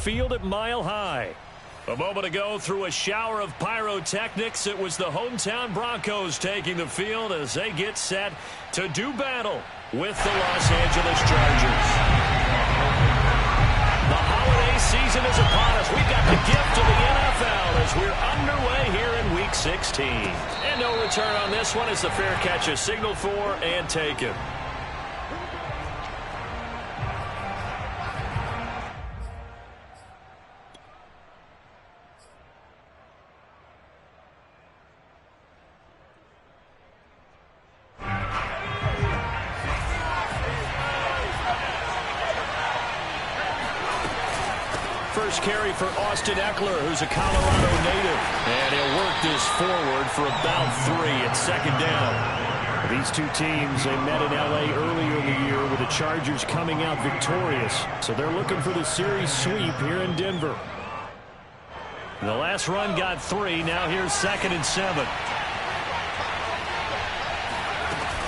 field at Mile High. A moment ago, through a shower of pyrotechnics, it was the hometown Broncos taking the field as they get set to do battle with the Los Angeles Chargers. The holiday season is upon us. We've got the gift of the NFL as we're underway here in Week 16. And no return on this one as the fair catch is signaled for and taken. First carry for Austin Ekeler, who's a Colorado native. And he'll work this forward for about 3 at second down. These two teams, they met in L.A. earlier in the year with the Chargers coming out victorious. So they're looking for the series sweep here in Denver. The last run got 3. Now here's 2nd and 7.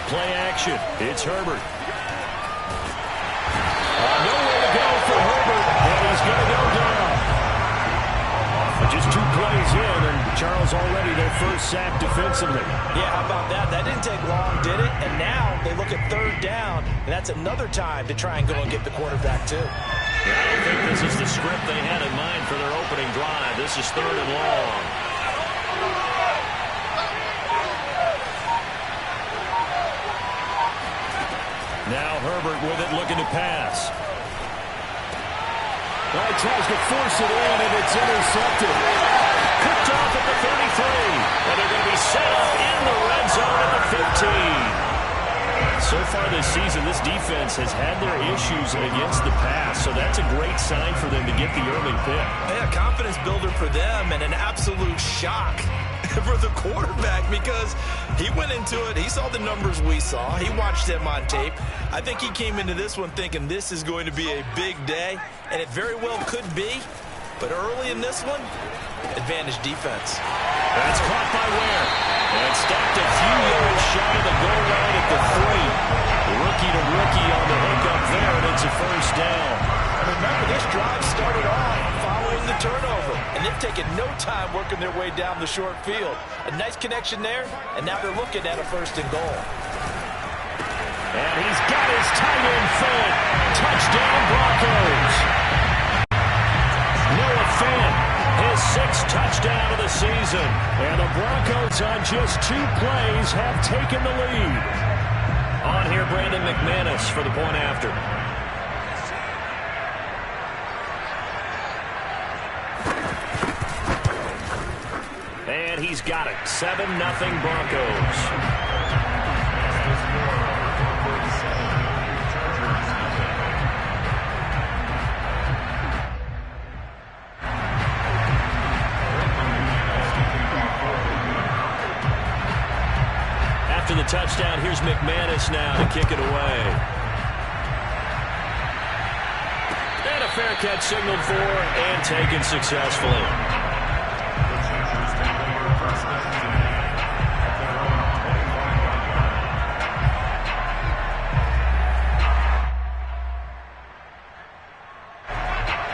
Play action. It's Herbert. Nowhere to go for Herbert. And he's going to go down. Just 2 plays in, and Charles already their first sack defensively. Yeah, how about that? That didn't take long, did it? And now they look at 3rd down, and that's another time to try and go and get the quarterback, too. Yeah, I don't think this is the script they had in mind for their opening drive. This is 3rd and long. Now Herbert with it, looking to pass. Well, he tries to force it in, and it's intercepted. Picked off at the 33. And they're going to be set up in the red zone at the 15. So far this season, this defense has had their issues against the pass, so that's a great sign for them to get the early pick. Yeah, confidence builder for them and an absolute shock for the quarterback because he went into it. He saw the numbers we saw. He watched them on tape. I think he came into this one thinking this is going to be a big day, and it very well could be. But early in this one, advantage defense. That's caught by Ware. And stopped a few yards shy of the goal line at the 3. Rookie to rookie on the hook up there, and it's a first down. Remember, this drive started off following the turnover, and they've taken no time working their way down the short field. A nice connection there, and now they're looking at a 1st and goal. And he's got his tight end fed. Touchdown, Broncos. Noah Fant, his 6th touchdown of the season. And the Broncos on just 2 plays have taken the lead. On here, Brandon McManus for the point after. And he's got it. 7-0 Broncos. After the touchdown, here's McManus now to kick it away. And a fair catch signaled for and taken successfully.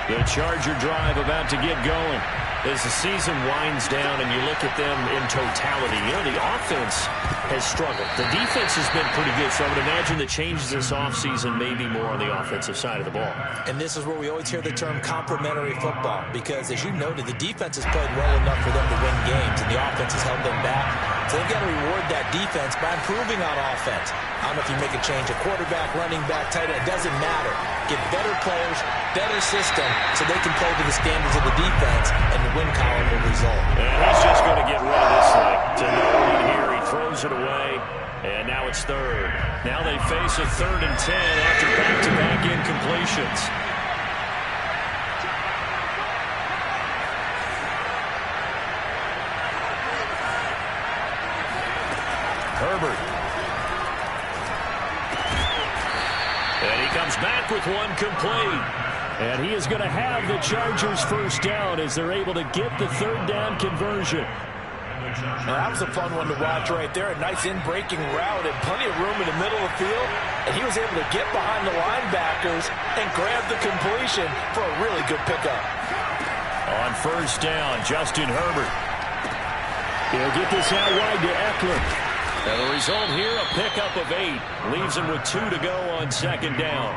The Charger drive about to get going. As the season winds down and you look at them in totality, you know, the offense has struggled. The defense has been pretty good, so I would imagine the changes this offseason may be more on the offensive side of the ball. And this is where we always hear the term complementary football, because as you noted, the defense has played well enough for them to win games, and the offense has held them back. So they've got to reward that defense by improving on offense. I don't know if you make a change, a quarterback, running back, tight end, it doesn't matter. Get better players, better system, so they can play to the standards of the defense, and the win column will result. And he's just going to get rid of this thing. To no lead here, he throws it away, and now it's 3rd. Now they face a 3rd and 10 after back-to-back incompletions. Herbert. And he comes back with one complete. And he is going to have the Chargers first down as they're able to get the 3rd down conversion. Now, that was a fun one to watch right there. A nice in-breaking route and plenty of room in the middle of the field. And he was able to get behind the linebackers and grab the completion for a really good pickup. first down. Justin Herbert. He'll get this out wide to Eckler. And the result here, a pickup of 8. Leaves him with 2 to go on second down.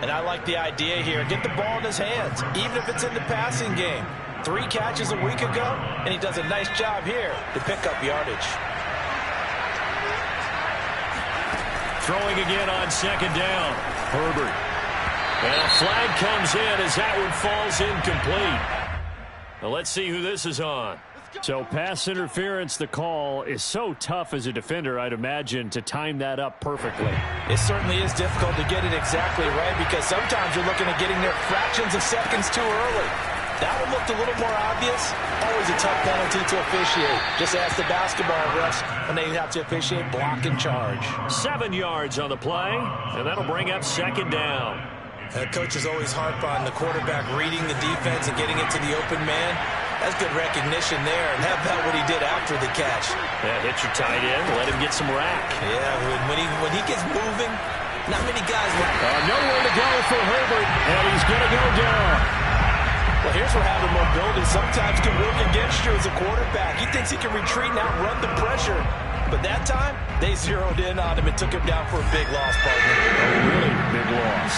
And I like the idea here. Get the ball in his hands, even if it's in the passing game. 3 catches a week ago, and he does a nice job here to pick up yardage. Throwing again on second down. Herbert. And a flag comes in as that one falls incomplete. Now let's see who this is on. So pass interference, the call is so tough as a defender, I'd imagine, to time that up perfectly. It certainly is difficult to get it exactly right because sometimes you're looking at getting there fractions of seconds too early. That one looked a little more obvious. Always a tough penalty to officiate. Just ask the basketball refs when they have to officiate block and charge. 7 yards on the play, and that'll bring up second down. Coaches always harp on the quarterback reading the defense and getting it to the open man. That's good recognition there. And how about what he did after the catch? Yeah, hit your tight end, let him get some rack. Yeah, when he gets moving, not many guys will. Nowhere to go for Herbert, and he's going to go down. Well, here's where having mobility sometimes can work against you as a quarterback. He thinks he can retreat and outrun the pressure. But that time, they zeroed in on him and took him down for a big loss, partner. A really big loss.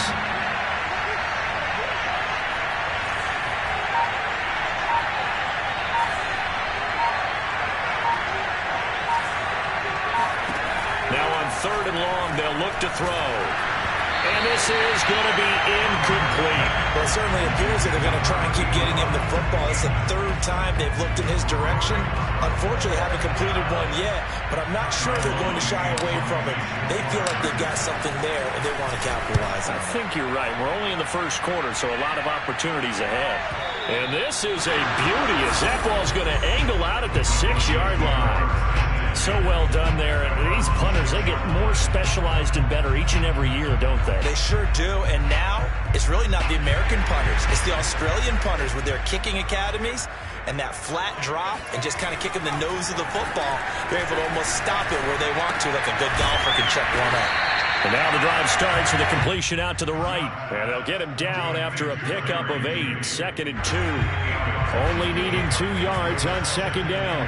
Now on 3rd and long, they'll look to throw. And this is going to be incomplete. Well, it certainly appears that they're going to try and keep getting him the football. It's the 3rd time they've looked in his direction. Unfortunately, haven't completed one yet, but I'm not sure they're going to shy away from it. They feel like they've got something there, and they want to capitalize on it. I think you're right. We're only in the first quarter, so a lot of opportunities ahead. And this is a beauty as that ball's going to angle out at the 6-yard line. So well done there. And these punters, they get more specialized and better each and every year, don't they? They sure do. And now it's really not the American punters. It's the Australian punters with their kicking academies and that flat drop and just kind of kicking the nose of the football. They're able to almost stop it where they want to, like a good golfer can check one up. And now the drive starts with a completion out to the right. And they'll get him down after a pickup of 8. 2nd and 2. Only needing 2 yards on second down.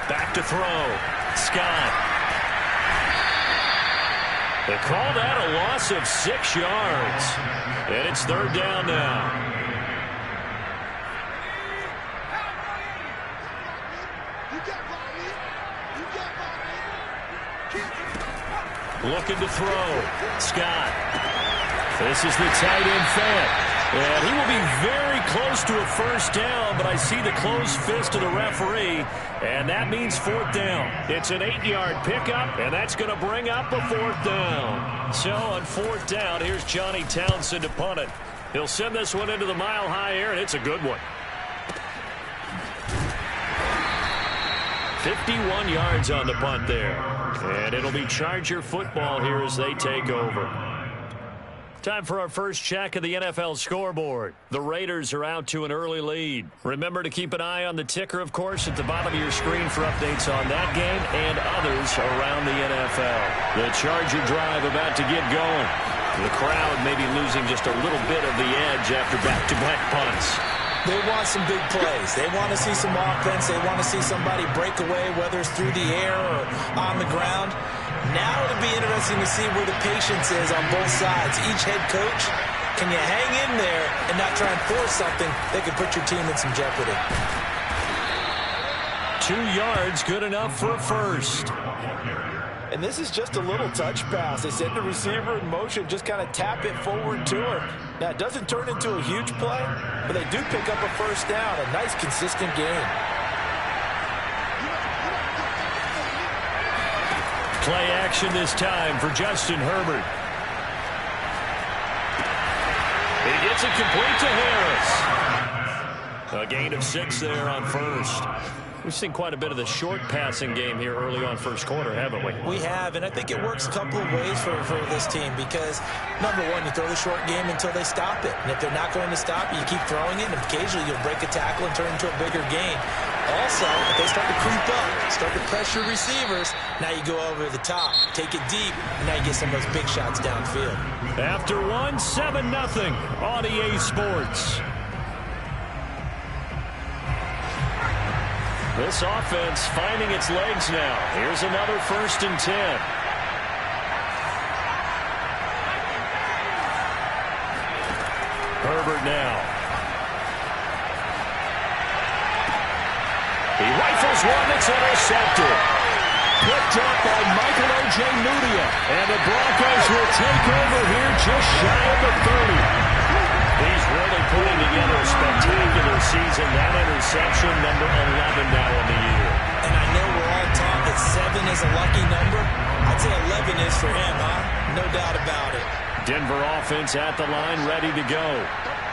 Back to throw. Scott. They call that a loss of 6 yards. And it's 3rd down now. Looking to throw. Scott. This is the tight end Fant. And he will be very close to a first down, but I see the closed fist of the referee, and that means 4th down. It's an 8-yard pickup, and that's going to bring up a 4th down. So on 4th down, here's Johnny Townsend to punt it. He'll send this one into the mile-high air, and it's a good one. 51 yards on the punt there. And it'll be Charger football here as they take over. Time for our first check of the NFL scoreboard. The Raiders are out to an early lead. Remember to keep an eye on the ticker, of course, at the bottom of your screen for updates on that game and others around the NFL. The Charger drive about to get going. The crowd may be losing just a little bit of the edge after back-to-back punts. They want some big plays. They want to see some offense. They want to see somebody break away, whether it's through the air or on the ground. Now it'll be interesting to see where the patience is on both sides. Each head coach, can you hang in there and not try and force something that could put your team in some jeopardy? 2 yards, good enough for a first. And this is just a little touch pass. They send the receiver in motion, just kind of tap it forward to him. Now, it doesn't turn into a huge play, but they do pick up a first down, a nice, consistent gain. Play action this time for Justin Herbert. He gets it complete to Harris. A gain of 6 there on first. We've seen quite a bit of the short passing game here early on first quarter, haven't we? We have, and I think it works a couple of ways for this team because, number one, you throw the short game until they stop it. And if they're not going to stop it, you keep throwing it, and occasionally you'll break a tackle and turn into a bigger gain. Also, if they start to creep up, start to pressure receivers, now you go over the top, take it deep, and now you get some of those big shots downfield. After one, 7-0 on EA Sports. This offense finding its legs now. Here's another 1st and 10. Herbert now. He rifles one that's intercepted. Picked up by Michael Ojemudia. And the Broncos will take over here just shy of the 30. He's really putting together a spectacular season. That interception, number 11 now in the year. And I know we're all taught that 7 is a lucky number. I'd say 11 is for him, huh? No doubt about it. Denver offense at the line, ready to go.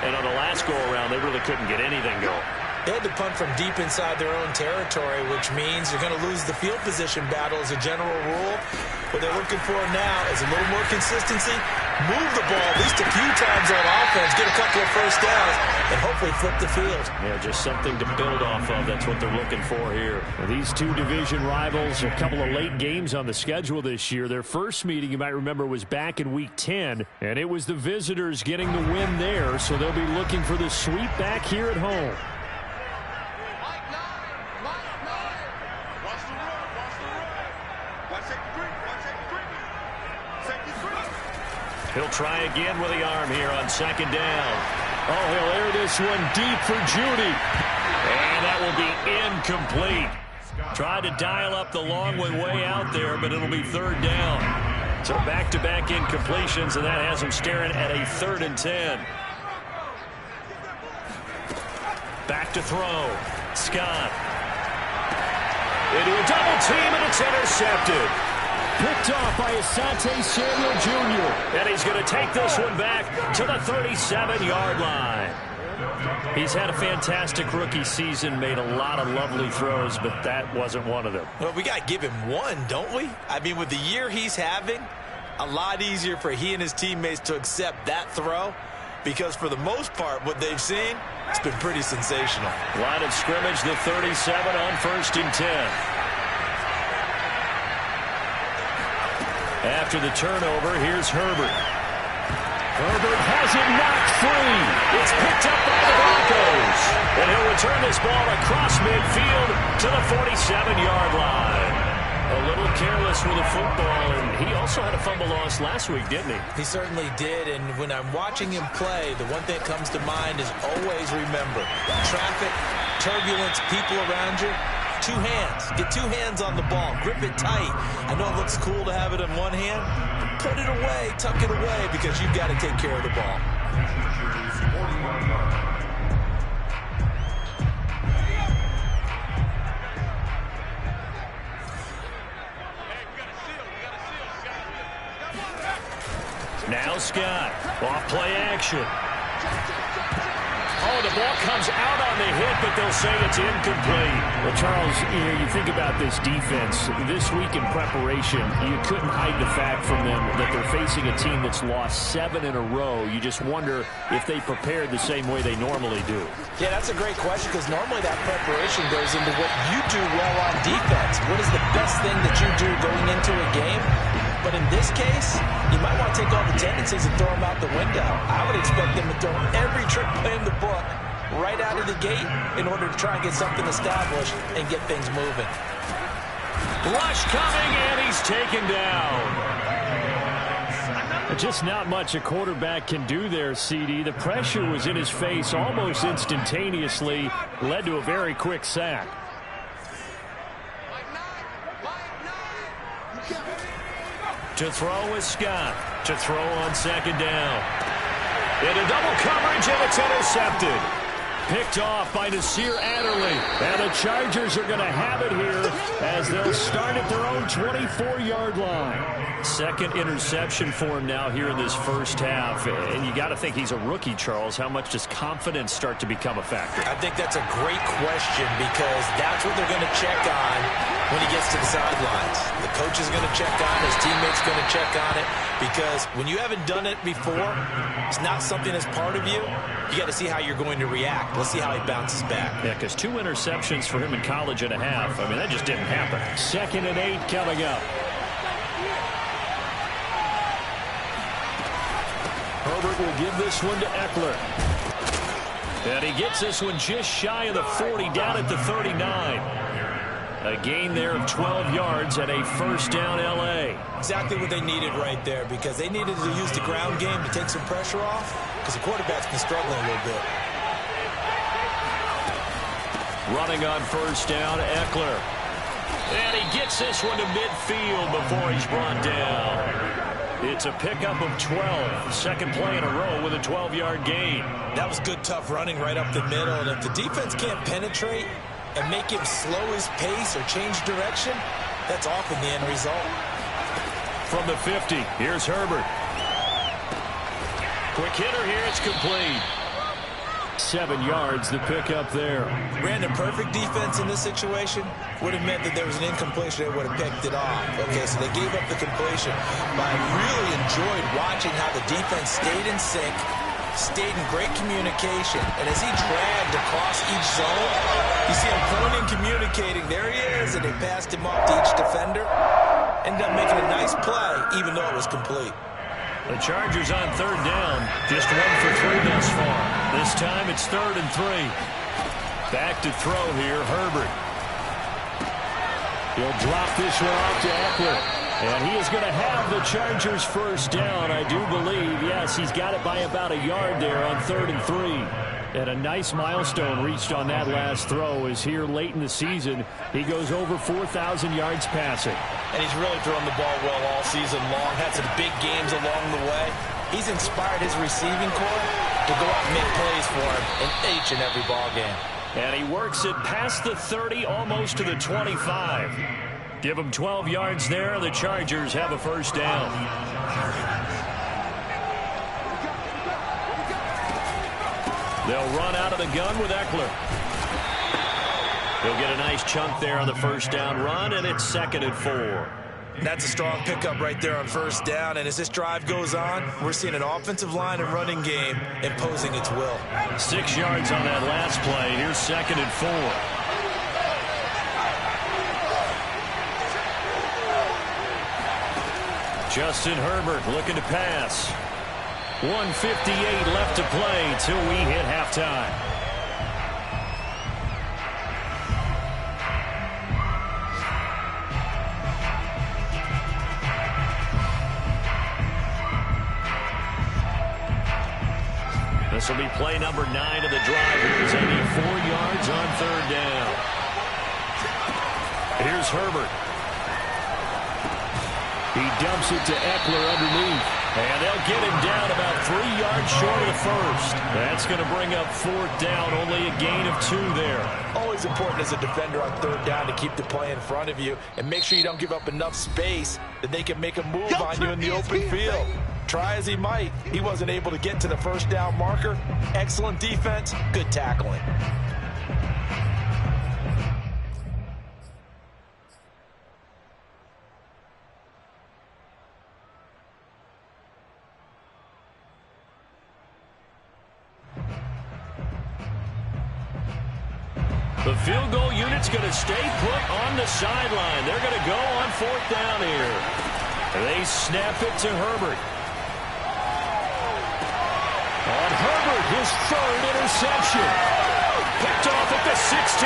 And on the last go-around, they really couldn't get anything going. They had to punt from deep inside their own territory, which means you're going to lose the field position battle as a general rule. What they're looking for now is a little more consistency, move the ball at least a few times on offense, get a couple of first downs, and hopefully flip the field. Yeah, just something to build off of. That's what they're looking for here. Well, these two division rivals, a couple of late games on the schedule this year. Their first meeting, you might remember, was back in Week 10, and it was the visitors getting the win there, so they'll be looking for the sweep back here at home. He'll try again with the arm here on 2nd down. Oh, he'll air this one deep for Judy. And that will be incomplete. Tried to dial up the long way out there, but it'll be 3rd down. So back-to-back incompletions, and that has him staring at a 3rd and 10. Back to throw. Scott. Into a double team, and it's intercepted. Picked off by Asante Samuel Jr. And he's going to take this one back to the 37-yard line. He's had a fantastic rookie season, made a lot of lovely throws, but that wasn't one of them. Well, we got to give him one, don't we? I mean, with the year he's having, a lot easier for he and his teammates to accept that throw, because for the most part, what they've seen, it's been pretty sensational. Line of scrimmage, the 37 on 1st and 10. After the turnover, here's Herbert. Herbert has it knocked free. It's picked up by the Broncos. And he'll return this ball across midfield to the 47-yard line. A little careless with the football, and he also had a fumble loss last week, didn't he? He certainly did, and when I'm watching him play, the one thing that comes to mind is always remember, traffic, turbulence, people around you, 2 hands. Get 2 hands on the ball. Grip it tight. I know it looks cool to have it in one hand. Put it away. Tuck it away because you've got to take care of the ball. Now Scott. Off play action. Oh, the ball comes out on the hit, but they'll say it's incomplete. Well, Charles, you think about this defense. This week in preparation, you couldn't hide the fact from them that they're facing a team that's lost 7 in a row. You just wonder if they prepared the same way they normally do. Yeah, that's a great question because normally that preparation goes into what you do well on defense. What is the best thing that you do going into a game? But in this case, you might want to take all the tendencies and throw them out the window. I would expect them to throw every trick play in the book right out of the gate in order to try and get something established and get things moving. Rush coming, and he's taken down. Just not much a quarterback can do there, CD. The pressure was in his face almost instantaneously, led to a very quick sack. To throw is Scott. To throw on 2nd down. Into double coverage, and it's intercepted. Picked off by Nasir Adderley. And the Chargers are going to have it here as they'll start at their own 24-yard line. 2nd interception for him now here in this first half. And you got to think he's a rookie, Charles. How much does confidence start to become a factor? I think that's a great question because that's what they're going to check on when he gets to the sidelines. The coach is going to check on it. His teammate's going to check on it. Because when you haven't done it before, it's not something that's part of you. You got to see how you're going to react. Let's see how he bounces back. Yeah, because 2 interceptions for him in college and a half. I mean, that just didn't happen. 2nd and 8 coming up. Herbert will give this one to Eckler. And he gets this one just shy of the 40, down at the 39. A gain there of 12 yards and a first down L.A. Exactly what they needed right there, because they needed to use the ground game to take some pressure off, because the quarterback's been struggling a little bit. Running on first down, Eckler. And he gets this one to midfield before he's brought down. It's a pickup of 12. Second play in a row with a 12-yard gain. That was good, tough running right up the middle. And if the defense can't penetrate and make him slow his pace or change direction, that's often the end result. From the 50, here's Herbert. Quick hitter here, it's complete. 7 yards, the pickup there. Ran a perfect defense in this situation. Would have meant that there was an incompletion. They would have picked it off. Okay, so they gave up the completion. But I really enjoyed watching how the defense stayed in sync, stayed in great communication. And as he dragged across each zone, you see him pointing, communicating. There he is, and they passed him off to each defender. Ended up making a nice play, even though it was complete. The Chargers on 3rd down. Just 1 for 3 thus far. This time it's 3rd and 3. Back to throw here, Herbert. He'll drop this one off to Eckler. And he is going to have the Chargers first down, I do believe. Yes, he's got it by about a yard there on 3rd and 3. And a nice milestone reached on that last throw is here late in the season. He goes over 4,000 yards passing. And he's really thrown the ball well all season long. Had some big games along the way. He's inspired his receiving corps to go out and make plays for him in each and every ball game. And he works it past the 30, almost to the 25. Give him 12 yards there. The Chargers have a first down. They'll run out of the gun with Eckler. He'll get a nice chunk there on the first down run, and it's 2nd and 4. That's a strong pickup right there on first down. And as this drive goes on, we're seeing an offensive line and running game imposing its will. 6 yards on that last play. Here's 2nd and 4. Justin Herbert looking to pass. 1:58 left to play till we hit halftime. This will be play number 9 of the drive. Here's they need 4 yards on 3rd down. Here's Herbert. He dumps it to Eckler underneath. And they'll get him down about 3 yards short of the first. That's going to bring up 4th down. Only a gain of 2 there. Always important as a defender on 3rd down to keep the play in front of you and make sure you don't give up enough space that they can make a move on you in the open field. Try as he might, he wasn't able to get to the first down marker. Excellent defense, good tackling. The field goal unit's going to stay put on the sideline. They're going to go on 4th down here. They snap it to Herbert. On Herbert, his 3rd interception. Picked off at the 16.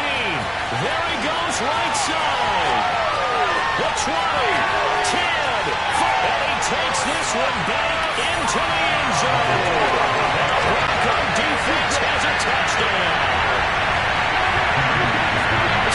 There he goes, right side. The 20, 10, and he takes this one back into the end zone. And the Bronco defense has a touchdown.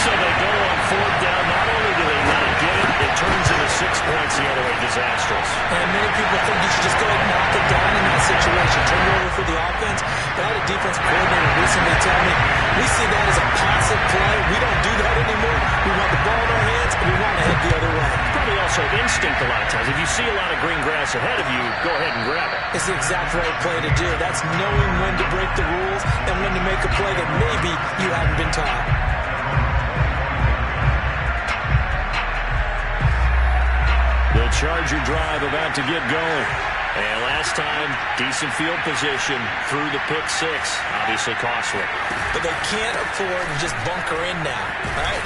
So they go on 4th down. Not only do they not get it, it turns into 6 points the other way. Disastrous. And many people think you should just go ahead and knock it down in that situation. Turn it over for the offense. But I had a defense coordinator recently tell me, we see that as a passive play. We don't do that anymore. We want the ball in our hands, and we want to head the other way. Probably also instinct a lot of times. If you see a lot of green grass ahead of you, go ahead and grab it. It's the exact right play to do. That's knowing when to break the rules and when to make a play that maybe you haven't been taught. Charger drive about to get going. And last time, decent field position through the pick six. Obviously costly. But they can't afford to just bunker in now. All right?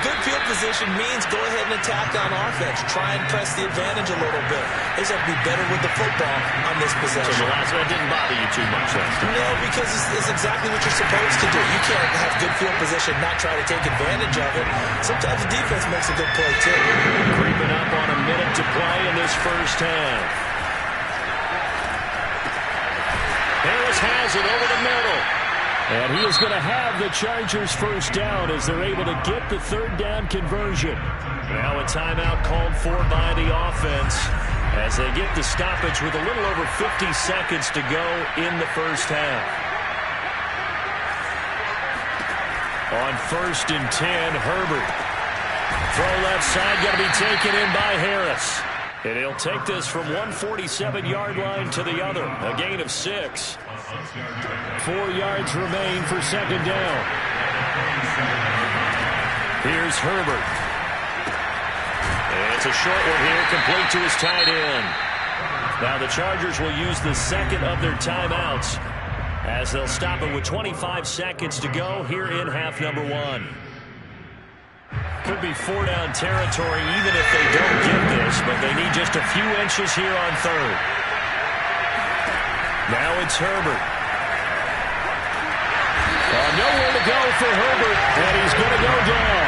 Good field position means go ahead and attack on offense. Try and press the advantage a little bit. They just have to be better with the football on this possession. So the last one didn't bother you too much last time? No, because it's exactly what you're supposed to do. You can't have good field position, not try to take advantage of it. Sometimes the defense makes a good play, too. Creeping up on a minute to play in this first half. Harris has it over the middle. And he is going to have the Chargers first down as they're able to get the third down conversion. Now a timeout called for by the offense as they get the stoppage with a little over 50 seconds to go in the first half. On 1st and 10, Herbert. Throw left side, got to be taken in by Harris. And he'll take this from 147-yard line to the other. A gain of 6. 4 yards remain for second down. Here's Herbert. And it's a short one here, complete to his tight end. Now the Chargers will use the second of their timeouts as they'll stop it with 25 seconds to go here in half number 1. Could be 4-down territory even if they don't get this, but they need just a few inches here on third. Now it's Herbert. Nowhere to go for Herbert, and he's going to go down.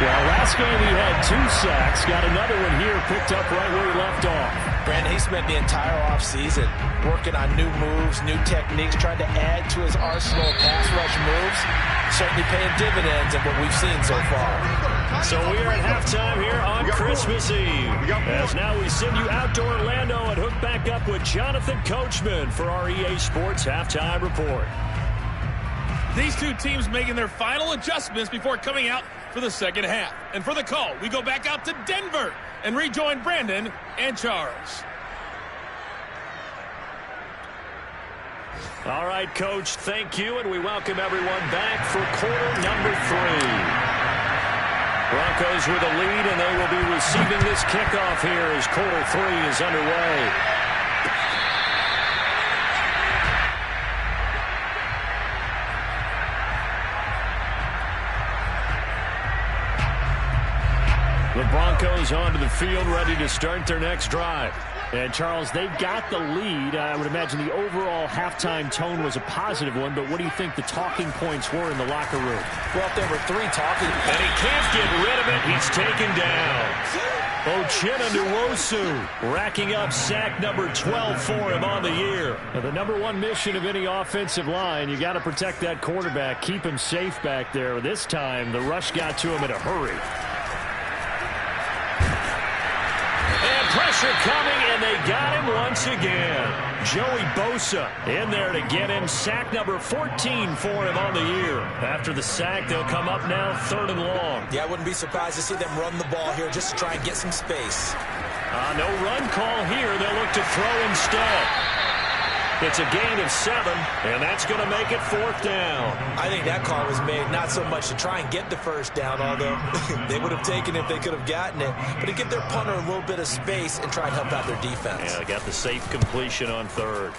Well, last game he had 2 sacks. Got another one here picked up right where he left off. Brandon, he spent the entire offseason working on new moves, new techniques, trying to add to his arsenal of pass rush moves. Certainly paying dividends in what we've seen so far. So we are at halftime here on Christmas Eve. As now we send you out to Orlando and hook back up with Jonathan Coachman for our EA Sports Halftime Report. These two teams making their final adjustments before coming out for the second half. And for the call, we go back out to Denver and rejoin Brandon and Charles. All right, Coach, thank you, and we welcome everyone back for quarter number 3. Broncos with a lead, and they will be receiving this kickoff here as quarter 3 is underway. The Broncos onto the field, ready to start their next drive. And, Charles, they've got the lead. I would imagine the overall halftime tone was a positive one, but what do you think the talking points were in the locker room? Well, if there were 3 talking points. And he can't get rid of it. He's taken down. Uchenna Nwosu racking up sack number 12 for him on the year. Now, the number 1 mission of any offensive line, you got to protect that quarterback, keep him safe back there. This time, the rush got to him in a hurry. Pressure coming, and they got him once again. Joey Bosa in there to get him. Sack number 14 for him on the year. After the sack, they'll come up now 3rd and long. Yeah, I wouldn't be surprised to see them run the ball here just to try and get some space. No run call here. They'll look to throw instead. It's a gain of 7, and that's going to make it 4th down. I think that call was made not so much to try and get the first down, although they would have taken it if they could have gotten it, but to give their punter a little bit of space and try and help out their defense. Yeah, they got the safe completion on 3rd.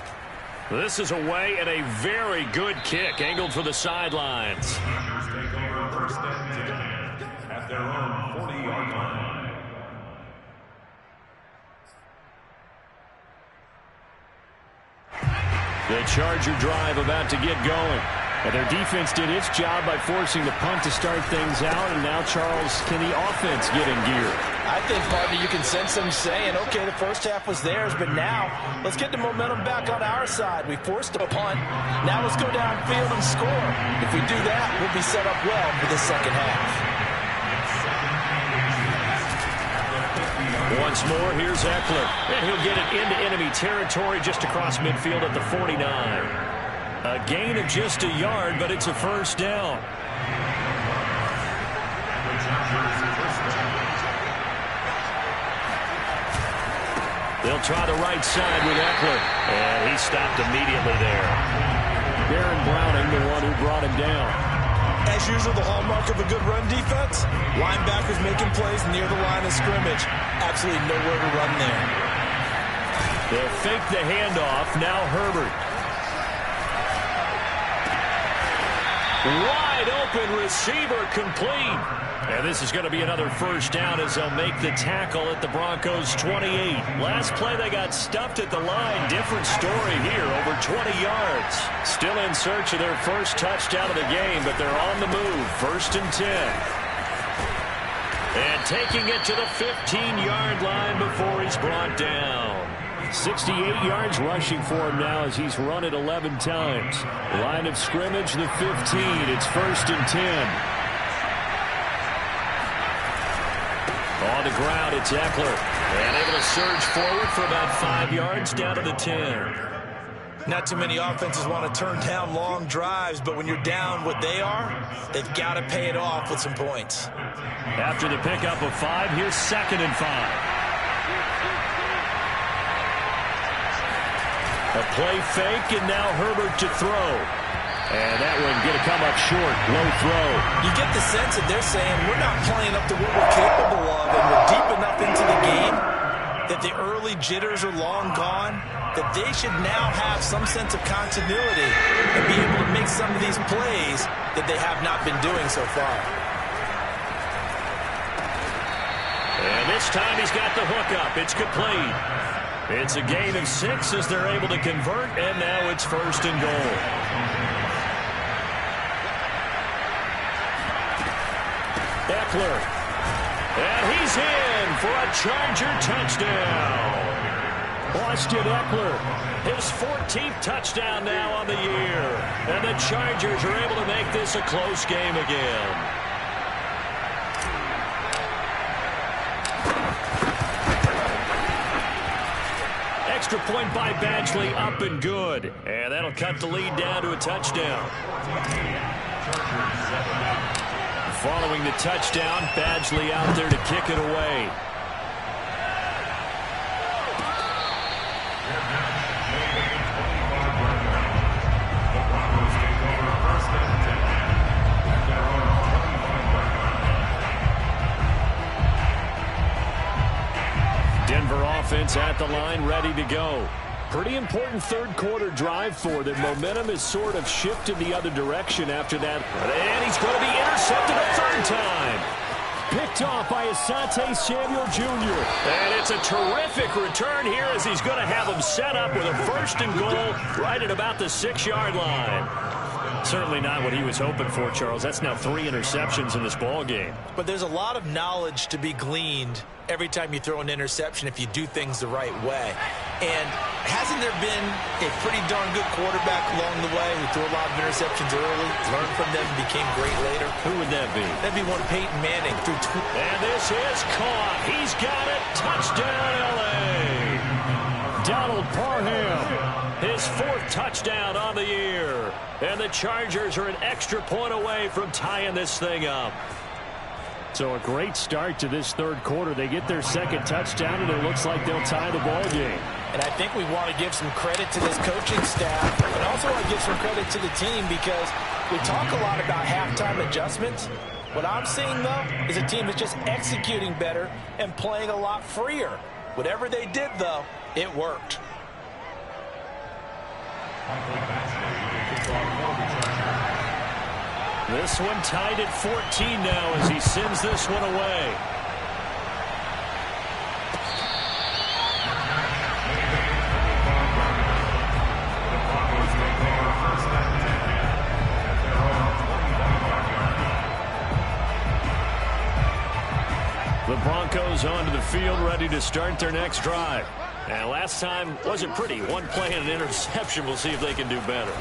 This is away and a very good kick, angled for the sidelines. At their own 40-yard line. The Charger drive about to get going. And their defense did its job by forcing the punt to start things out. And now, Charles, can the offense get in gear? I think, partner, you can sense them saying, okay, the first half was theirs, but now let's get the momentum back on our side. We forced a punt. Now let's go downfield and score. If we do that, we'll be set up well for the second half. Once more, here's Eckler. And he'll get it into enemy territory just across midfield at the 49. A gain of just a yard, but it's a first down. They'll try the right side with Eckler. And he stopped immediately there. Baron Browning, the one who brought him down. As usual, the hallmark of a good run defense, linebackers making plays near the line of scrimmage. Absolutely nowhere to run there. They'll fake the handoff. Now Herbert. Wide open receiver complete. And this is going to be another first down as they'll make the tackle at the Broncos' 28. Last play they got stuffed at the line. Different story here, over 20 yards. Still in search of their first touchdown of the game, but they're on the move. 1st and 10. And taking it to the 15-yard line before he's brought down. 68 yards rushing for him now as he's run it 11 times. Line of scrimmage, the 15. It's 1st and 10. On the ground, it's Eckler. And able to surge forward for about 5 yards down to the 10. Not too many offenses want to turn down long drives, but when you're down what they are, they've got to pay it off with some points. After the pickup of 5, here's 2nd and 5. A play fake, and now Herbert to throw. And that one going to come up short. Low throw. You get the sense that they're saying we're not playing up to what we're capable of, and we're deep enough into the game that the early jitters are long gone, that they should now have some sense of continuity and be able to make some of these plays that they have not been doing so far. And this time he's got the hook up. It's complete. It's a gain of 6 as they're able to convert, and now it's 1st and goal. Eckler. And he's in for a Charger touchdown. Austin Eckler, his 14th touchdown now on the year. And the Chargers are able to make this a close game again. Extra point by Badgley, up and good. And that'll cut the lead down to a touchdown. Following the touchdown, Badgley out there to kick it away. Denver offense at the line, ready to go. Pretty important third quarter drive for them. Momentum has sort of shifted the other direction after that. And he's going to be intercepted a third time. Picked off by Asante Samuel Jr. And it's a terrific return here as he's going to have him set up with a 1st and goal right at about the 6-yard line. Certainly not what he was hoping for, Charles. That's now 3 interceptions in this ball game. But there's a lot of knowledge to be gleaned every time you throw an interception if you do things the right way. And hasn't there been a pretty darn good quarterback along the way who threw a lot of interceptions early, learned from them, and became great later? Who would that be? That'd be one Peyton Manning. And this is caught. He's got it. Touchdown, L.A. Donald Parham, his 4th touchdown on the year. And the Chargers are an extra point away from tying this thing up. So a great start to this third quarter. They get their 2nd touchdown, and it looks like they'll tie the ball game. And I think we want to give some credit to this coaching staff, and also want to give some credit to the team because we talk a lot about halftime adjustments. What I'm seeing, though, is a team that's just executing better and playing a lot freer. Whatever they did, though, it worked. This one tied at 14 now as he sends this one away. The Broncos onto the field, ready to start their next drive. And last time wasn't pretty. One play and an interception. We'll see if they can do better.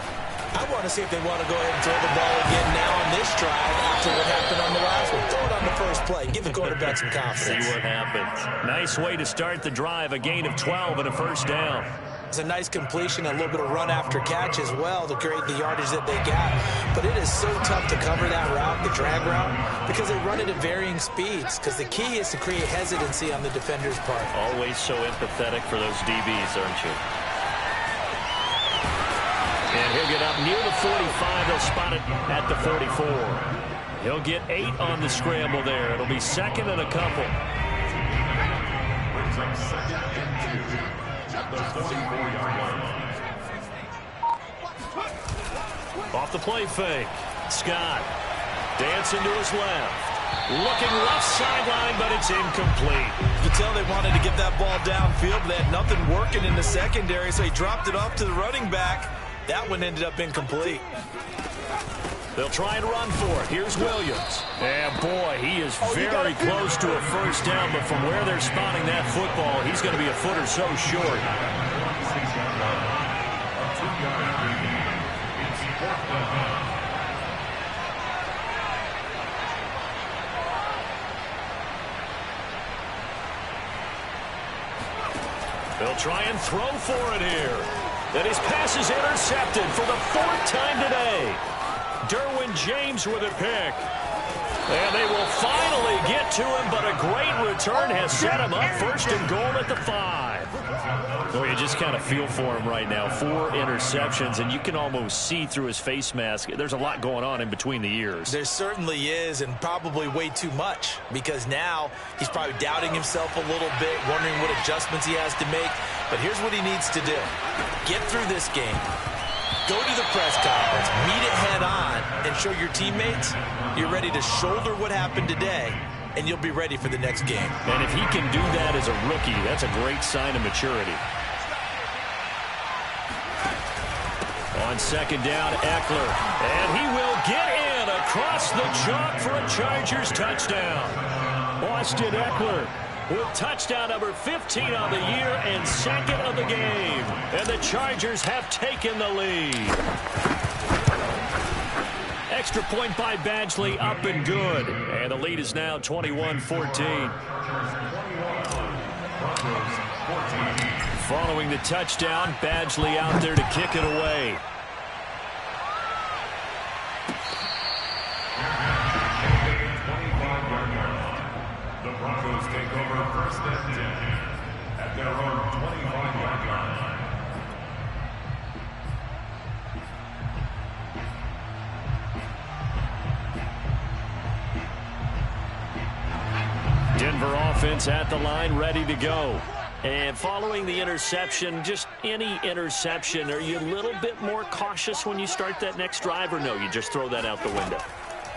I want to see if they want to go ahead and throw the ball again now on this drive after what happened on the last one. Throw it on the first play. Give the quarterback some confidence. See what happens. Nice way to start the drive. A gain of 12 and a 1st down. It's a nice completion, a little bit of run after catch as well to create the yardage that they got. But it is so tough to cover that route, the drag route, because they run it at varying speeds. Because the key is to create hesitancy on the defender's part. Always so empathetic for those DBs, aren't you? And He'll get up near the 45. They'll spot it at the 44. He'll get 8 on the scramble there. It'll be second and a couple. Brings up second and 2 at the 44-yard line. Off the play fake. Scott dancing to his left. Looking left sideline, but it's incomplete. You can tell they wanted to get that ball downfield, but they had nothing working in the secondary, so he dropped it off to the running back. That one ended up incomplete. They'll try and run for it. Here's Williams. And boy, he is very close to a first down, but from where they're spotting that football, he's going to be a foot or so short. They'll try and throw for it here. And his pass is intercepted for the 4th time today. Derwin James with a pick. And they will finally get to him, but a great return has set him up first and goal at the 5. Well, you just kind of feel for him right now. 4 interceptions, and you can almost see through his face mask. There's a lot going on in between the ears. There certainly is, and probably way too much, because now he's probably doubting himself a little bit, wondering what adjustments he has to make. But here's what he needs to do. Get through this game. Go to the press conference, meet it head on, and show your teammates you're ready to shoulder what happened today, and you'll be ready for the next game. And if he can do that as a rookie, that's a great sign of maturity. On second down, Eckler. And he will get in across the chalk for a Chargers touchdown. Austin Eckler with touchdown number 15 on the year and second of the game. And the Chargers have taken the lead. Extra point by Badgley, up and good. And the lead is now 21-14. Following the touchdown, Badgley out there to kick it away. The Broncos take over first and 10 at their own 25-yard line. Denver offense at the line, ready to go. And following the interception, just any interception, are you a little bit more cautious when you start that next drive, or no, you just throw that out the window?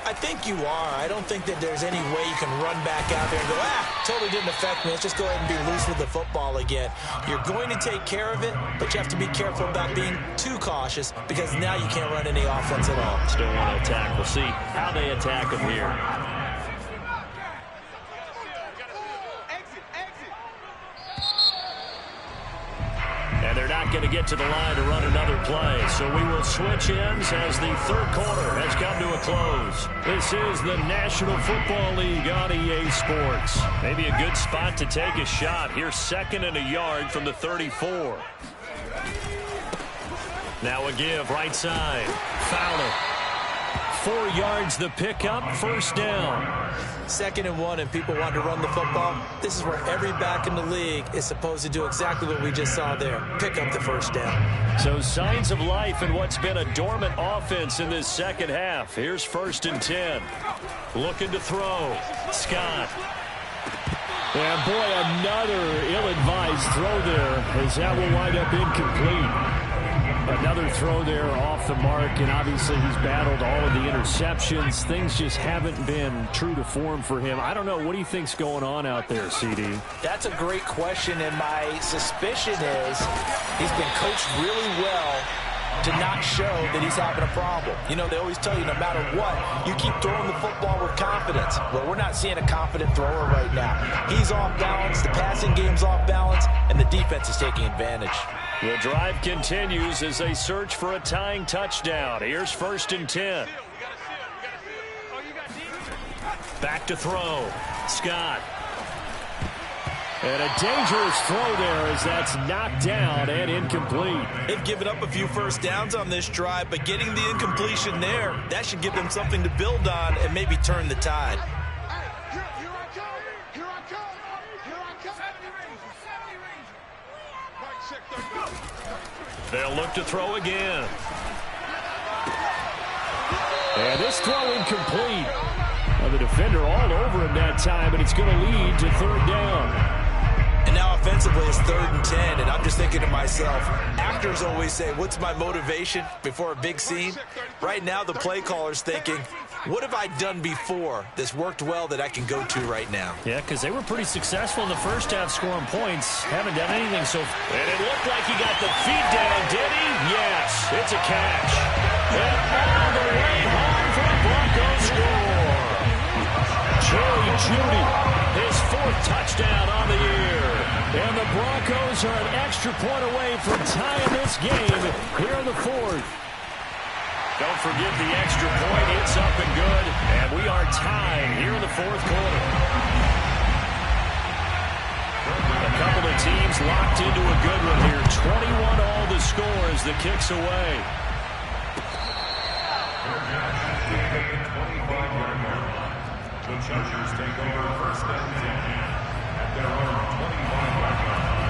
I think you are. I don't think that there's any way you can run back out there and go, totally didn't affect me. Let's just go ahead and be loose with the football again. You're going to take care of it, but you have to be careful about being too cautious because now you can't run any offense at all. Still want to attack. We'll see how they attack him here. And they're not going to get to the line to run another play. So we will switch ends as the third quarter has come to a close. This is the National Football League on EA Sports. Maybe a good spot to take a shot. Here's second and a yard from the 34. Now a give, right side. Fowler. 4 yards the pickup, first down. 2nd and 1, and people want to run the football. This is where every back in the league is supposed to do exactly what we just saw there. Pick up the first down. So signs of life in what's been a dormant offense in this second half. Here's 1st and 10. Looking to throw. Scott. And boy, another ill-advised throw there as that will wind up incomplete. Another throw there off the mark, and obviously he's battled all of the interceptions. Things just haven't been true to form for him. I don't know. What do you think's going on out there, CD? That's a great question, and my suspicion is he's been coached really well to not show that he's having a problem. You know, they always tell you no matter what, you keep throwing the football with confidence. Well, we're not seeing a confident thrower right now. He's off balance, the passing game's off balance, and the defense is taking advantage. The drive continues as they search for a tying touchdown. Here's 1st and 10. Back to throw. Scott. And a dangerous throw there as that's knocked down and incomplete. They've given up a few first downs on this drive, but getting the incompletion there, that should give them something to build on and maybe turn the tide. They'll look to throw again. And this throw incomplete. Well, the defender all over him that time, and it's going to lead to third down. And now offensively it's 3rd and 10, and I'm just thinking to myself, actors always say, what's my motivation before a big scene? Right now the play caller's thinking, what have I done before that's worked well that I can go to right now? Yeah, because they were pretty successful in the first half scoring points. Haven't done anything so far. And it looked like he got the feed down, did he? Yes, it's a catch. And all the way home for the Broncos score. Jerry Jeudy, his 4th touchdown on the year. And the Broncos are an extra point away from tying this game here in the 4th. Don't forget the extra point. It's up and good. And we are tied here in the 4th quarter. A couple of teams locked into a good one here. 21 all the score as the kick's away. The Chargers take over 1st and 10 at their own 25-yard line.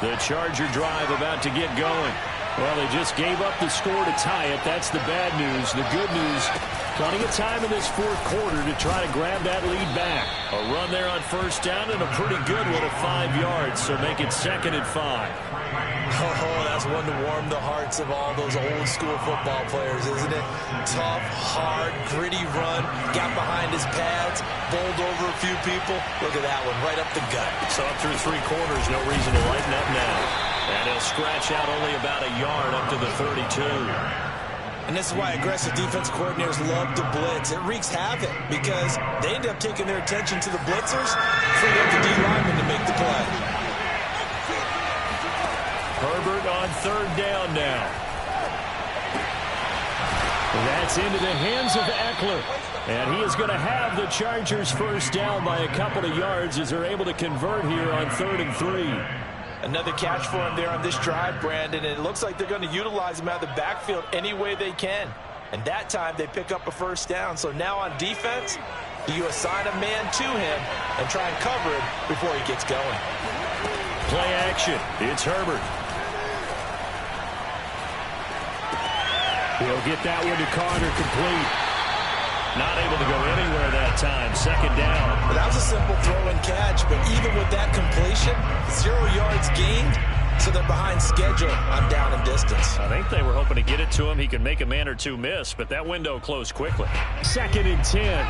The Charger drive about to get going. Well, they just gave up the score to tie it. That's the bad news. The good news, plenty of time in this 4th quarter to try to grab that lead back. A run there on 1st down and a pretty good one at 5 yards, so make it 2nd and 5. Oh, that's one to warm the hearts of all those old school football players, isn't it? Tough, hard, gritty run, got behind his pads, bowled over a few people. Look at that one, right up the gut. So up through 3 quarters, no reason to lighten up now. And he'll scratch out only about a yard up to the 32. And this is why aggressive defense coordinators love to blitz. It wreaks havoc because they end up taking their attention to the blitzers, free up the D lineman to make the play. Herbert on 3rd down now. That's into the hands of Eckler. And he is going to have the Chargers 1st down by a couple of yards as they're able to convert here on 3rd and 3. Another catch for him there on this drive, Brandon, and it looks like they're going to utilize him out of the backfield any way they can. And that time they pick up a 1st down. So now on defense, you assign a man to him and try and cover him before he gets going. Play action. It's Herbert. He'll get that one to Carter complete. Not able to go anywhere that time. 2nd down. Well, that was a simple throw and catch, but even with that completion, 0 yards gained, so they're behind schedule on down and distance. I think they were hoping to get it to him. He could make a man or two miss, but that window closed quickly. 2nd and 10.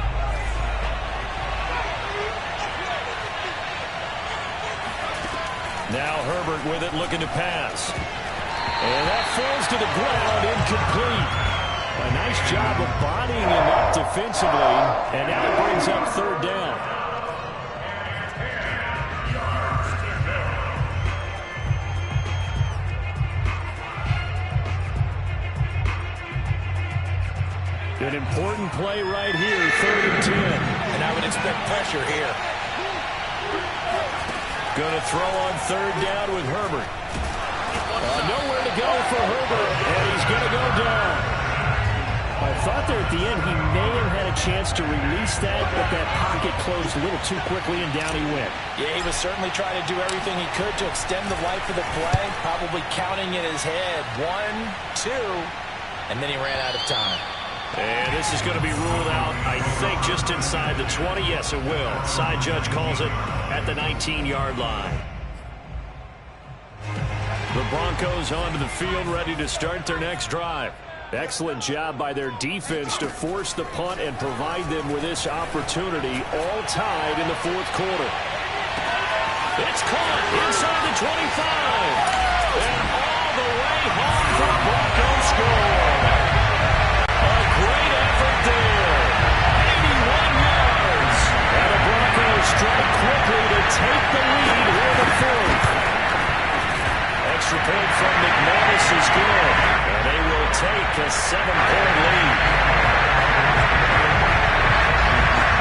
Now Herbert with it, looking to pass. And that falls to the ground, incomplete. A nice job of bodying him up defensively, and now it brings up 3rd down. An important play right here, 3rd and 10. And I would expect pressure here. Going to throw on 3rd down with Herbert. Nowhere to go for Herbert, and he's going to go down. I thought there at the end he may have had a chance to release that, but that pocket closed a little too quickly, and down he went. Yeah, he was certainly trying to do everything he could to extend the life of the play, probably counting in his head 1, 2, and then he ran out of time. And this is going to be ruled out, I think, just inside the 20. Yes, it will. Side judge calls it at the 19-yard line. The Broncos onto the field, ready to start their next drive. Excellent job by their defense to force the punt and provide them with this opportunity, all tied in the 4th quarter. It's caught inside the 25. And all the way home for the Broncos score. A great effort there. 81 yards. And the Broncos strike quickly to take the lead here in the 4th. Extra point from McManus is good. And they will take a 7-point lead.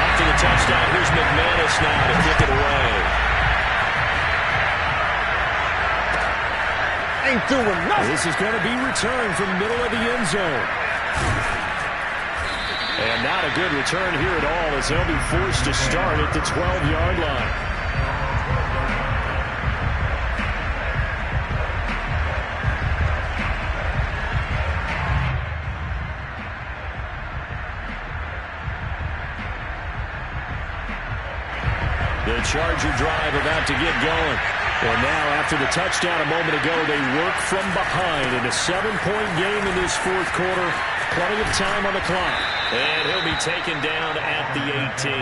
After the touchdown, here's McManus now to kick it away. Ain't doing nothing. This is going to be returned from the middle of the end zone. And not a good return here at all as they'll be forced to start at the 12-yard line. The Charger drive about to get going. And now, after the touchdown a moment ago, they work from behind in a 7-point game in this fourth quarter. Plenty of time on the clock. And he'll be taken down at the 18.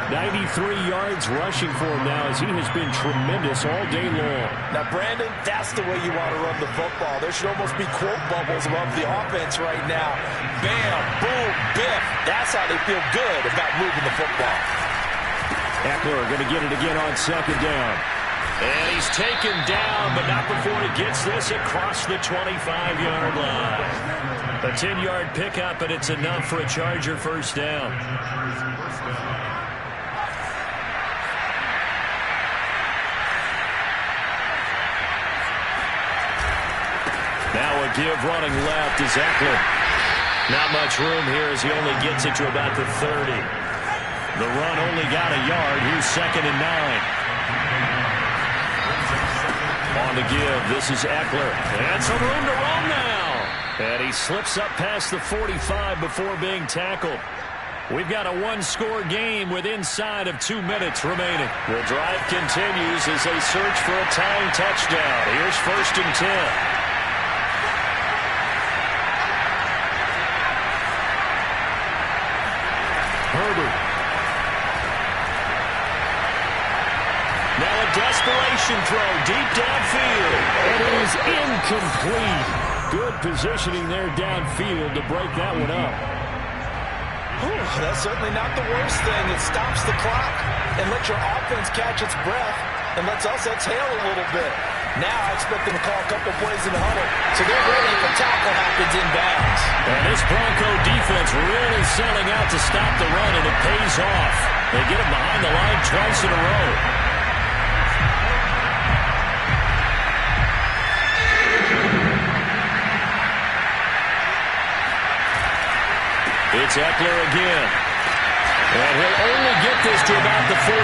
93 yards rushing for him now as he has been tremendous all day long. Now, Brandon, that's the way you want to run the football. There should almost be quote bubbles above the offense right now. Bam, boom, biff. That's how they feel good about moving the football. Eckler going to get it again on second down. And he's taken down, but not before he gets this across the 25-yard line. A 10-yard pickup, and it's enough for a Charger first down. Now a give running left is Eckler. Not much room here as he only gets it to about the 30. The run only got a yard. Here's 2nd and 9. On the give, this is Eckler. And some room to run now. And he slips up past the 45 before being tackled. We've got a one-score game with inside of 2 minutes remaining. The drive continues as they search for a tying touchdown. Here's 1st and 10. Herbert. Now a desperation throw deep downfield. And it is incomplete. Good positioning there downfield to break that one up. That's certainly not the worst thing. It stops the clock and lets your offense catch its breath and lets us exhale a little bit. Now I expect them to call a couple plays in the huddle, so they're ready if a tackle happens in bounds. And this Bronco defense really selling out to stop the run, and it pays off. They get him behind the line twice in a row. It's Eckler again. And he'll only get this to about the 44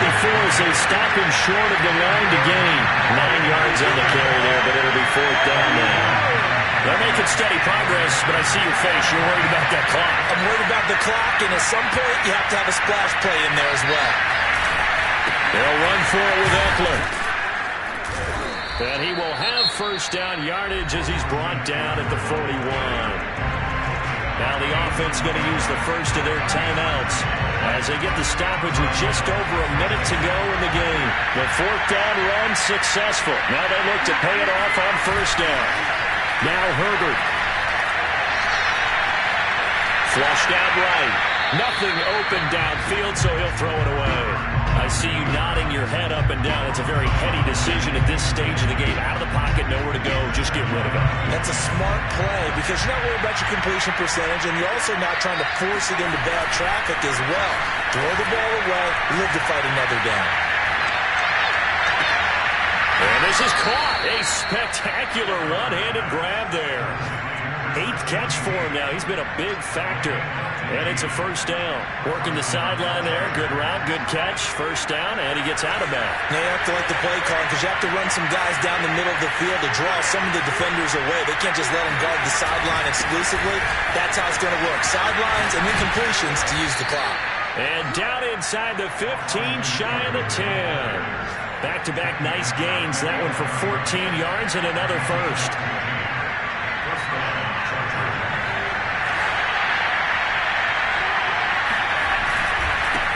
as they stop him short of the line to gain. 9 yards on the carry there, but it'll be 4th down now. They're making steady progress, but I see your face. You're worried about that clock. I'm worried about the clock, and at some point you have to have a splash play in there as well. They'll run for it with Eckler. And he will have first down yardage as he's brought down at the 41. Now the offense going to use the first of their timeouts as they get the stoppage with just over a minute to go in the game. The 4th down run successful. Now they look to pay it off on first down. Now Herbert. Flushed out right. Nothing open downfield, so he'll throw it away. I see you nodding your head up and down. It's a very heady decision at this stage of the game. Out of the pocket, nowhere to go. Just get rid of it. That's a smart play because you're not worried about your completion percentage, and you're also not trying to force it into bad traffic as well. Throw the ball away, live to fight another down. And this is caught. A spectacular one-handed grab there. 8th catch for him now. He's been a big factor. And it's a first down. Working the sideline there. Good route, good catch. First down, and he gets out of bounds. Now you have to like the play call because you have to run some guys down the middle of the field to draw some of the defenders away. They can't just let them guard the sideline exclusively. That's how it's going to work. Sidelines and incompletions to use the clock. And down inside the 15, shy of the 10. Back-to-back nice gains. That one for 14 yards and another first.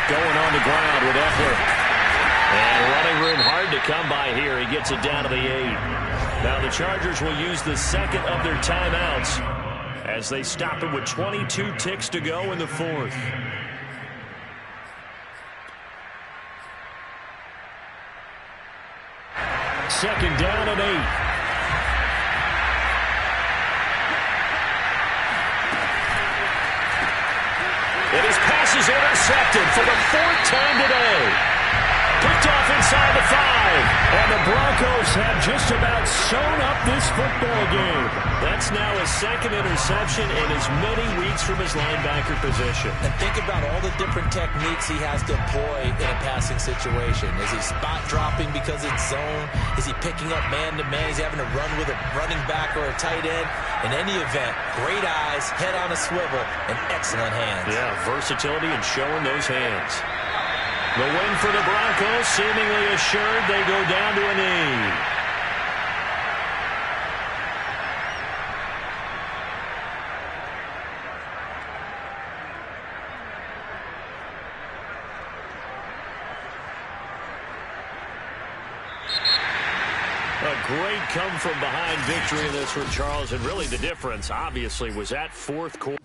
Going on the ground with Eckler. And running room hard to come by here. He gets it down to the 8. Now the Chargers will use the second of their timeouts as they stop it with 22 ticks to go in the 4th. Second down and 8. And his pass is intercepted for the 4th time today. Picked off inside the 5. And the Broncos have just about sewn up this football game. That's now his 2nd interception in as many weeks from his linebacker position. And think about all the different techniques he has to employ in a passing situation. Is he spot dropping because it's zone? Is he picking up man-to-man? Is he having to run with a running back or a tight end? In any event, great eyes, head on a swivel, and excellent hands. Yeah, versatility and showing those hands. The win for the Broncos, seemingly assured. They go down to a knee. A great come-from-behind victory in this one, Charles. And really the difference, obviously, was that fourth quarter.